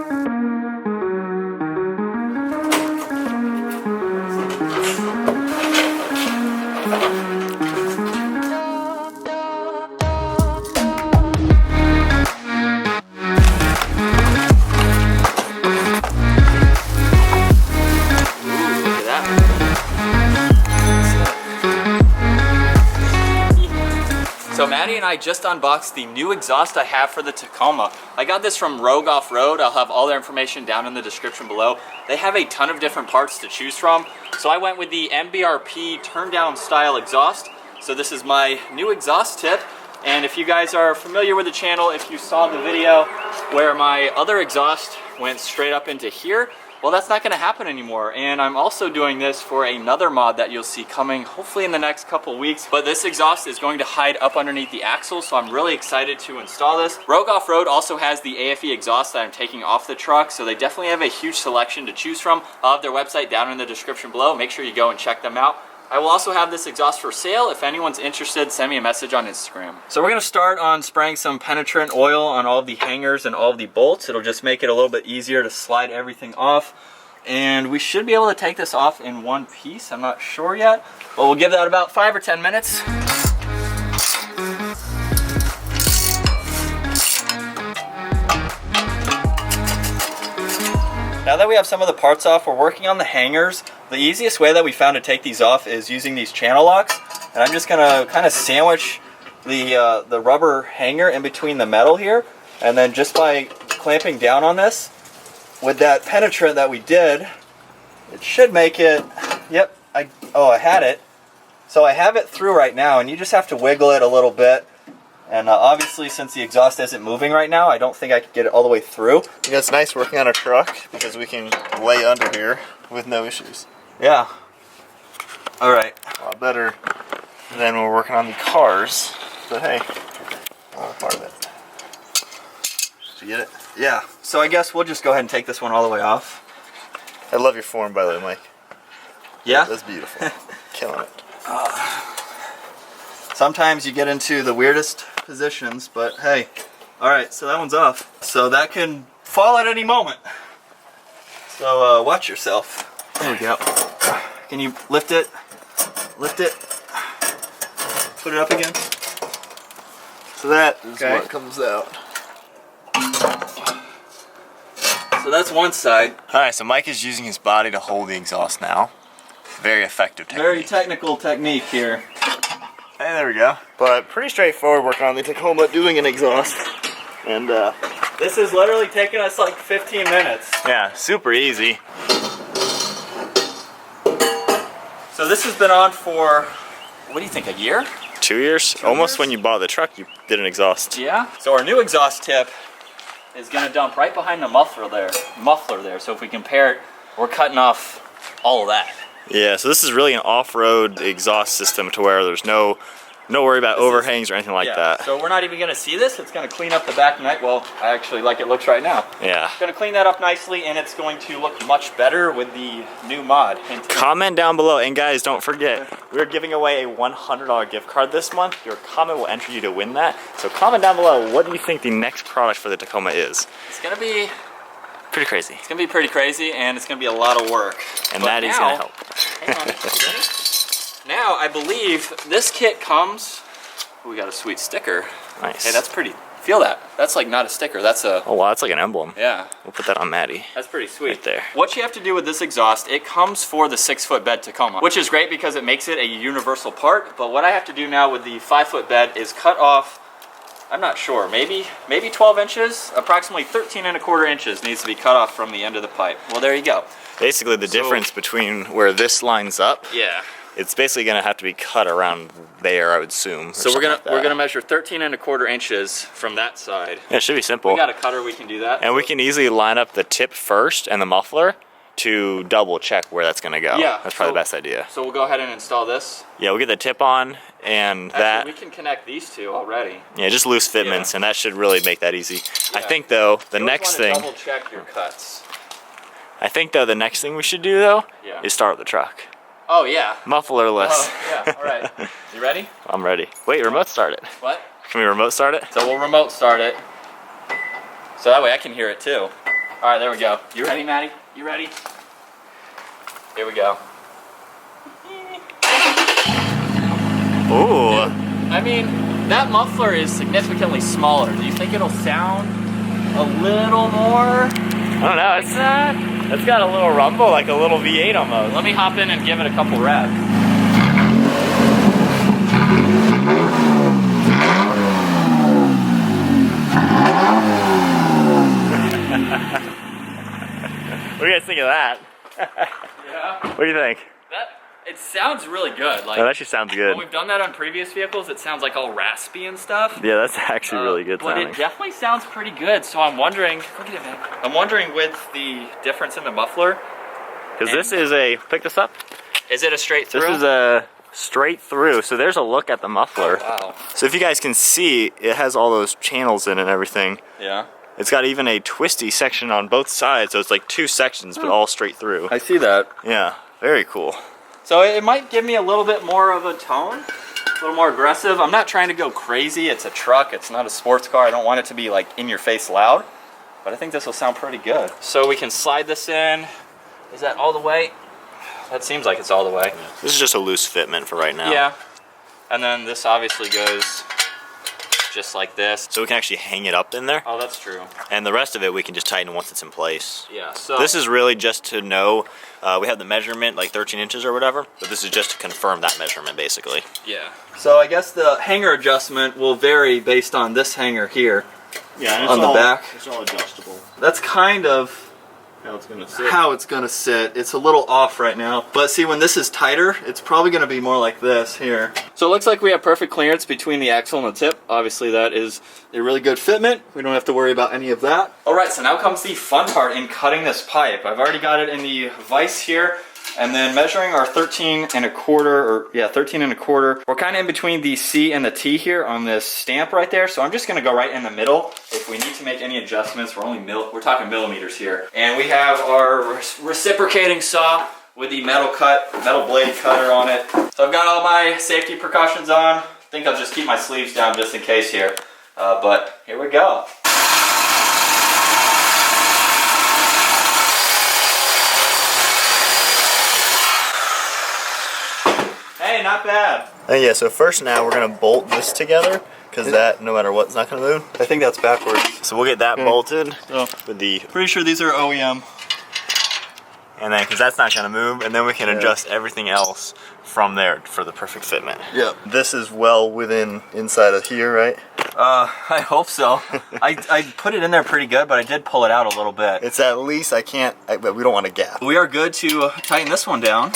So Maddie and I just unboxed the new exhaust I have for the Tacoma. I got this from Rogue Offroad. I'll have all their information down in the description below. They have a ton of different parts to choose from. So I went with the MBRP turn down style exhaust. So this is my new exhaust tip. And if you guys are familiar with the channel, if you saw the video where my other exhaust went straight up into here, well, that's not going to happen anymore. And I'm also doing this for another mod that you'll see coming hopefully in the next couple weeks. But this exhaust is going to hide up underneath the axle, so I'm really excited to install this. Rogue Offroad also has the AFE exhaust that I'm taking off the truck, so they definitely have a huge selection to choose from. I'll have their website down in the description below. Make sure you go and check them out. I will also have this exhaust for sale. If anyone's interested, send me a message on Instagram. So we're gonna start on spraying some penetrant oil on all of the hangers and all of the bolts. It'll just make it a little bit easier to slide everything off. And we should be able to take this off in one piece. I'm not sure yet, but we'll give that about 5 or 10 minutes. Now that we have some of the parts off, we're working on the hangers. The easiest way that we found to take these off is using these channel locks. And I'm just gonna kind of sandwich the rubber hanger in between the metal here. And then just by clamping down on this, with that penetrant that we did, it should make it, yep, I had it. So I have it through right now, and you just have to wiggle it a little bit. And obviously, since the exhaust isn't moving right now, I don't think I could get it all the way through. You know, it's nice working on a truck because we can lay under here with no issues. Yeah. All right. A lot better than when we're working on the cars. But hey, part of it. Did you get it? Yeah. So I guess we'll just go ahead and take this one all the way off. I love your form, by the way, Mike. Yeah? That's beautiful. Killing it. Sometimes you get into the weirdest positions, but hey. Alright, so that one's off. So that can fall at any moment. So watch yourself. There we go. Can you lift it? Lift it. Put it up again. So that is what comes out. So that's one side. Alright, so Mike is using his body to hold the exhaust now. Very effective technique. Very technical technique here. Hey, there we go. But pretty straightforward working on the Tacoma doing an exhaust. And this is literally taking us like 15 minutes. Yeah, super easy. So this has been on for, what do you think, a year? 2 years? 2 Almost years? when you bought the truck, you did an exhaust. Yeah. So our new exhaust tip is gonna dump right behind the muffler there. So if we compare it, we're cutting off all of that. Yeah, so this is really an off-road exhaust system to where there's no worry about overhangs or anything like that. So we're not even gonna see this. It's gonna clean up the back night. Well, actually, like it looks right now. Yeah. It's gonna clean that up nicely, and it's going to look much better with the new mod. Comment down below, and guys, don't forget, we're giving away a $100 gift card this month. Your comment will enter you to win that. So comment down below, what do you think the next product for the Tacoma is? It's gonna be pretty crazy. It's gonna be pretty crazy, and it's gonna be a lot of work. And that is gonna help. Hang on, you ready? Now, I believe this kit comes, we got a sweet sticker. Nice. Hey, that's pretty, feel that. That's like not a sticker, that's a... Oh wow, that's like an emblem. Yeah. We'll put that on Maddie. That's pretty sweet. Right there. What you have to do with this exhaust, it comes for the 6-foot bed Tacoma, which is great because it makes it a universal part, but what I have to do now with the 5-foot bed is cut off, I'm not sure, maybe 12 inches, approximately 13¼ inches needs to be cut off from the end of the pipe. Well, there you go. Basically, the difference between where this lines up, yeah, it's basically gonna have to be cut around there, I would assume. So we're gonna measure 13¼ inches from that side. Yeah, it should be simple. We got a cutter, we can do that. And we can easily line up the tip first and the muffler to double check where that's gonna go. Yeah, that's probably the best idea. So we'll go ahead and install this. Yeah, we'll get the tip on and that. We can connect these two already. Yeah, just loose fitments, and that should really make that easy. Yeah. I think though the next thing. Double check your cuts. I think though the next thing we should do though is start with the truck. Oh yeah. Mufflerless. Oh yeah. All right. You ready? I'm ready. Wait, remote start it. What? Can we remote start it? So we'll remote start it. So that way I can hear it too. All right, there we go. You ready, Maddie? You ready? Here we go. Ooh. I mean, that muffler is significantly smaller. Do you think it'll sound a little more? I don't know. It's got a little rumble, like a little V8 almost. Let me hop in and give it a couple revs. What do you guys think of that? Yeah. What do you think? It sounds really good. Like, that actually sounds good. when we've done that on previous vehicles, it sounds like all raspy and stuff. Yeah, that's actually really good But sounding. it definitely sounds pretty good. So I'm wondering, look at it, man. I'm wondering with the difference in the muffler. Because this is a, pick this up. Is it a straight through? This is a straight through. So there's a look at the muffler. Oh, wow. So if you guys can see, it has all those channels in it and everything. Yeah. It's got even a twisty section on both sides. So it's like two sections, but all straight through. I see that. Yeah, very cool. So it might give me a little bit more of a tone, a little more aggressive. I'm not trying to go crazy. It's a truck. It's not a sports car. I don't want it to be like in your face loud, but I think this will sound pretty good. So we can slide this in. Is that all the way? That seems like it's all the way. This is just a loose fitment for right now. Yeah. And then this obviously goes just like this. So we can actually hang it up in there. Oh, that's true. And the rest of it we can just tighten once it's in place. Yeah, so This is really just to know, we have the measurement, like 13 inches or whatever, but this is just to confirm that measurement, basically. yeah. So I guess the hanger adjustment will vary based on this hanger here. Yeah, and on the back. It's all adjustable. That's kind of How it's gonna sit. how it's gonna sit. It's a little off right now. But see, when this is tighter, it's probably gonna be more like this here. So it looks like we have perfect clearance between the axle and the tip. Obviously that is a really good fitment. We don't have to worry about any of that. All right, so now comes the fun part in cutting this pipe. I've already got it in the vise here. And then measuring our 13 and a quarter, or yeah, 13 and a quarter. We're kind of in between the C and the T here on this stamp right there. So I'm just gonna go right in the middle. If we need to make any adjustments, we're talking millimeters here. And we have our reciprocating saw with the metal blade cutter on it. So I've got all my safety precautions on. I think I'll just keep my sleeves down just in case here. But here we go. Hey, not bad. Yeah, so first now we're gonna bolt this together, because that, no matter what, is not gonna move. I think that's backwards. So we'll get that bolted Oh. with the, Pretty sure these are OEM. and then, because that's not gonna move, and then we can adjust everything else from there for the perfect fitment. Yep. This is well within inside of here, right? I hope so. I put it in there pretty good, but I did pull it out a little bit. It's at least, but we don't want a gap. We are good to tighten this one down.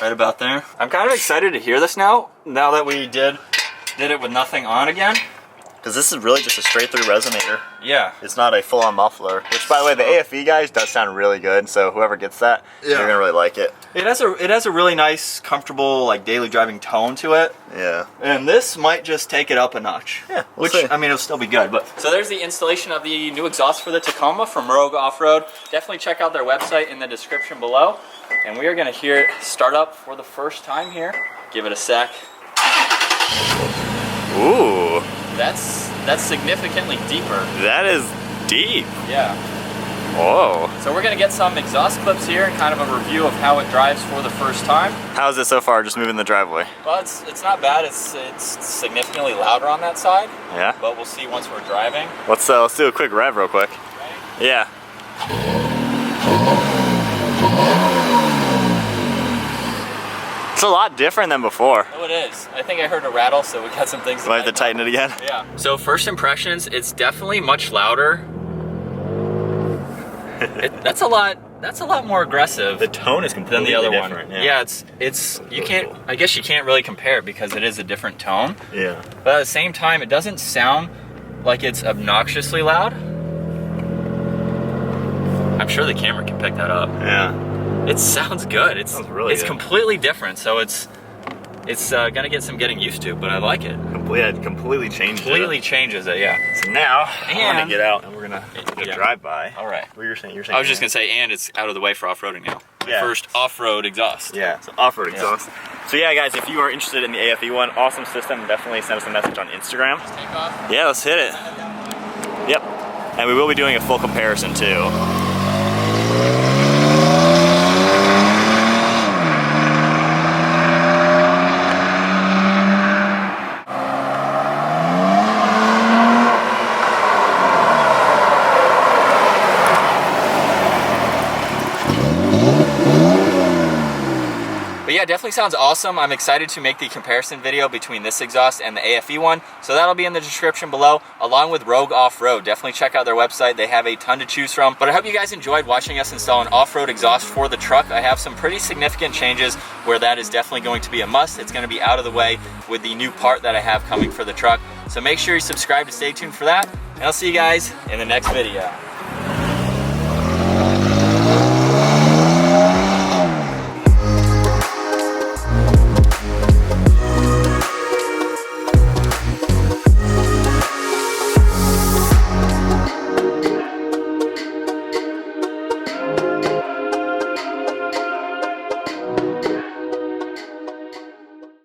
Right about there. I'm kind of excited to hear this now that we did it with nothing on again. Because this is really just a straight through resonator. Yeah. It's not a full on muffler. Which, by the way, the AFE guys does sound really good. So whoever gets that, Yeah. you're gonna really like it. It has a really nice, comfortable, like daily driving tone to it. Yeah. And this might just take it up a notch. Yeah. Which, I mean, it'll still be good. But so there's the installation of the new exhaust for the Tacoma from Rogue Offroad. Definitely check out their website in the description below. And we are gonna hear it start up for the first time here. Give it a sec. Ooh, That's significantly deeper. that is deep. Yeah. Whoa. So we're gonna get some exhaust clips here and kind of a review of how it drives for the first time. How's it so far? Just moving the driveway. Well, it's not bad. It's significantly louder on that side, Yeah. but we'll see once we're driving. Let's do a quick rev real quick. Ready? Yeah. It's a lot different than before. Oh, it is. I think I heard a rattle, so we got some things to Do I have to tighten it again? Yeah. So first impressions, it's definitely much louder. That's a lot more aggressive The tone is than completely the other different. one. Yeah, it's you can't. I guess you can't really compare it because it is a different tone. Yeah. But at the same time, it doesn't sound like it's obnoxiously loud. I'm sure the camera can pick that up. Yeah. It sounds good. It's Sounds really good. completely different. So it's gonna get some getting used to, but I like it. It completely changed Completely changes it. Yeah. it. So now, I'm gonna And- get out and we're gonna do a Yeah. drive-by. All right. What you're saying? I was just gonna say, and it's out of the way for off-roading now. My Yeah. first off-road exhaust. Yeah, so off-road Yeah. exhaust. So yeah, guys, if you are interested in the AFE one, awesome system, definitely send us a message on Instagram. Take off. Yeah, let's hit it. Yep. And we will be doing a full comparison too. But yeah, definitely sounds awesome. I'm excited to make the comparison video between this exhaust and the AFE one. So that'll be in the description below, along with Rogue Offroad. Definitely check out their website. They have a ton to choose from. But I hope you guys enjoyed watching us install an off-road exhaust for the truck. I have some pretty significant changes where that is definitely going to be a must. It's going to be out of the way with the new part that I have coming for the truck. So make sure you subscribe to stay tuned for that. And I'll see you guys in the next video.